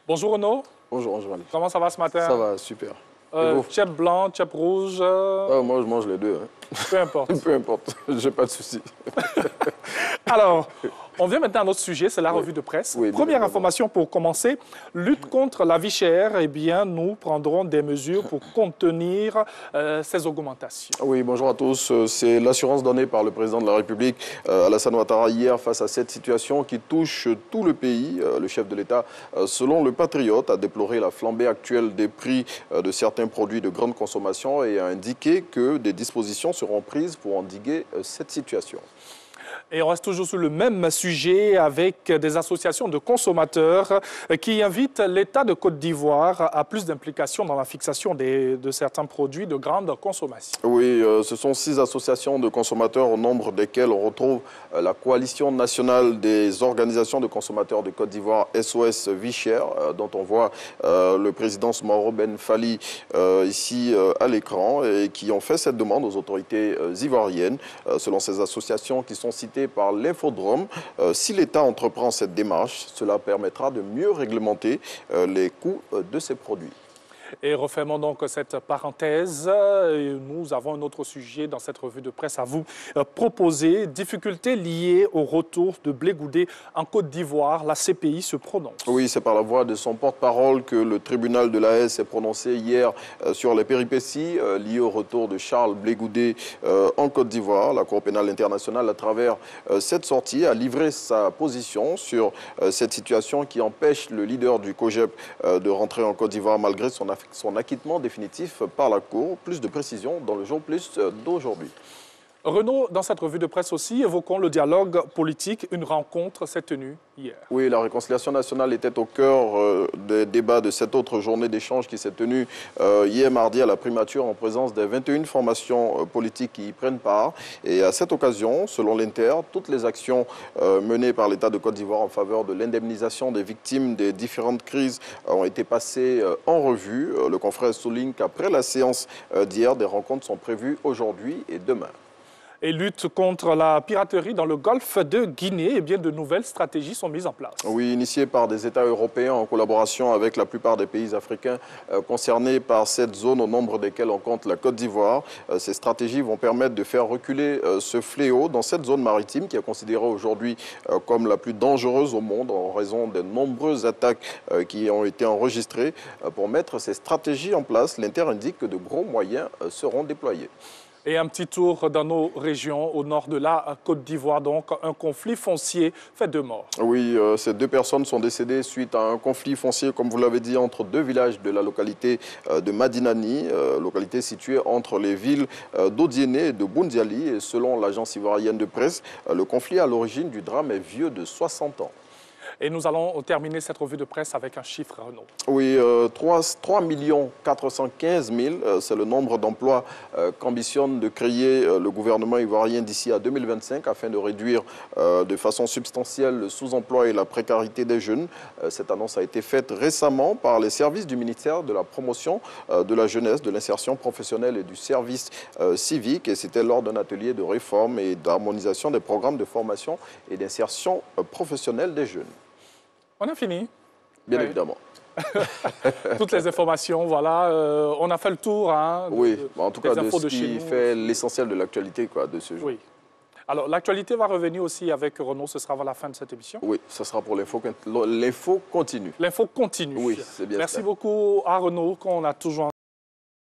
Bonjour Renaud. Bonjour, Joël. Comment ça va ce matin? Ça va, super. Et vous? Tchèp blanc, tchèp rouge Moi, je mange les deux. Hein. Peu importe. Peu importe, j'ai pas de souci. Alors, on vient maintenant à notre sujet, c'est la revue de presse. Oui, Première information pour commencer, lutte contre la vie chère. Eh bien, nous prendrons des mesures pour contenir ces augmentations. Oui, bonjour à tous. C'est l'assurance donnée par le président de la République, Alassane Ouattara, hier face à cette situation qui touche tout le pays. Le chef de l'État, selon le Patriote, a déploré la flambée actuelle des prix de certains produits de grande consommation et a indiqué que des dispositions seront prises pour endiguer cette situation. Et on reste toujours sur le même sujet avec des associations de consommateurs qui invitent l'État de Côte d'Ivoire à plus d'implication dans la fixation de certains produits de grande consommation. Oui, ce sont 6 associations de consommateurs au nombre desquelles on retrouve la Coalition nationale des organisations de consommateurs de Côte d'Ivoire, SOS Vie Chère, dont on voit le président Soumaoro Ben Fally ici à l'écran et qui ont fait cette demande aux autorités ivoiriennes. Selon ces associations qui sont citées par l'Infodrome, si l'État entreprend cette démarche, cela permettra de mieux réglementer les coûts de ces produits. Et refermons donc cette parenthèse. Nous avons un autre sujet dans cette revue de presse à vous proposer. Difficultés liées au retour de Blé Goudé en Côte d'Ivoire. La CPI se prononce. Oui, c'est par la voix de son porte-parole que le tribunal de la Haye s'est prononcé hier sur les péripéties liées au retour de Charles Blé Goudé en Côte d'Ivoire. La Cour pénale internationale, à travers cette sortie, a livré sa position sur cette situation qui empêche le leader du COJEP de rentrer en Côte d'Ivoire malgré son acquittement définitif par la Cour. Plus de précisions dans le jour plus d'aujourd'hui. Renaud, dans cette revue de presse aussi, évoquons le dialogue politique. Une rencontre s'est tenue hier. Oui, la réconciliation nationale était au cœur des débats de cette autre journée d'échange qui s'est tenue hier mardi à la primature en présence des 21 formations politiques qui y prennent part. Et à cette occasion, selon l'Inter, toutes les actions menées par l'État de Côte d'Ivoire en faveur de l'indemnisation des victimes des différentes crises ont été passées en revue. Le confrère souligne qu'après la séance d'hier, des rencontres sont prévues aujourd'hui et demain. Et lutte contre la piraterie dans le golfe de Guinée, eh bien de nouvelles stratégies sont mises en place. Oui, initiées par des États européens en collaboration avec la plupart des pays africains concernés par cette zone, au nombre desquels on compte la Côte d'Ivoire. Ces stratégies vont permettre de faire reculer ce fléau dans cette zone maritime qui est considérée aujourd'hui comme la plus dangereuse au monde en raison des nombreuses attaques qui ont été enregistrées. Pour mettre ces stratégies en place, l'Inter indique que de gros moyens seront déployés. Et un petit tour dans nos régions, au nord de la Côte d'Ivoire, donc un conflit foncier fait 2 morts. Oui, ces 2 personnes sont décédées suite à un conflit foncier, comme vous l'avez dit, entre 2 villages de la localité de Madinani, localité située entre les villes d'Odiéné et de Boundiali. Et selon l'agence ivoirienne de presse, le conflit à l'origine du drame est vieux de 60 ans. Et nous allons terminer cette revue de presse avec un chiffre, Renaud. Oui, 3 415 000, c'est le nombre d'emplois qu'ambitionne de créer le gouvernement ivoirien d'ici à 2025 afin de réduire de façon substantielle le sous-emploi et la précarité des jeunes. Cette annonce a été faite récemment par les services du ministère de la Promotion de la Jeunesse, de l'Insertion professionnelle et du service civique. Et c'était lors d'un atelier de réforme et d'harmonisation des programmes de formation et d'insertion professionnelle des jeunes. On a fini. Bien évidemment. Toutes les informations, voilà. On a fait le tour. Hein, oui, en tout cas, de ce qui nous. fait l'essentiel de l'actualité de ce jour. Oui. Alors, l'actualité va revenir aussi avec Renaud. Ce sera à la fin de cette émission. Oui, ce sera pour l'info continue. L'info continue. Oui, c'est bien ça. Merci beaucoup à Renaud, qu'on a toujours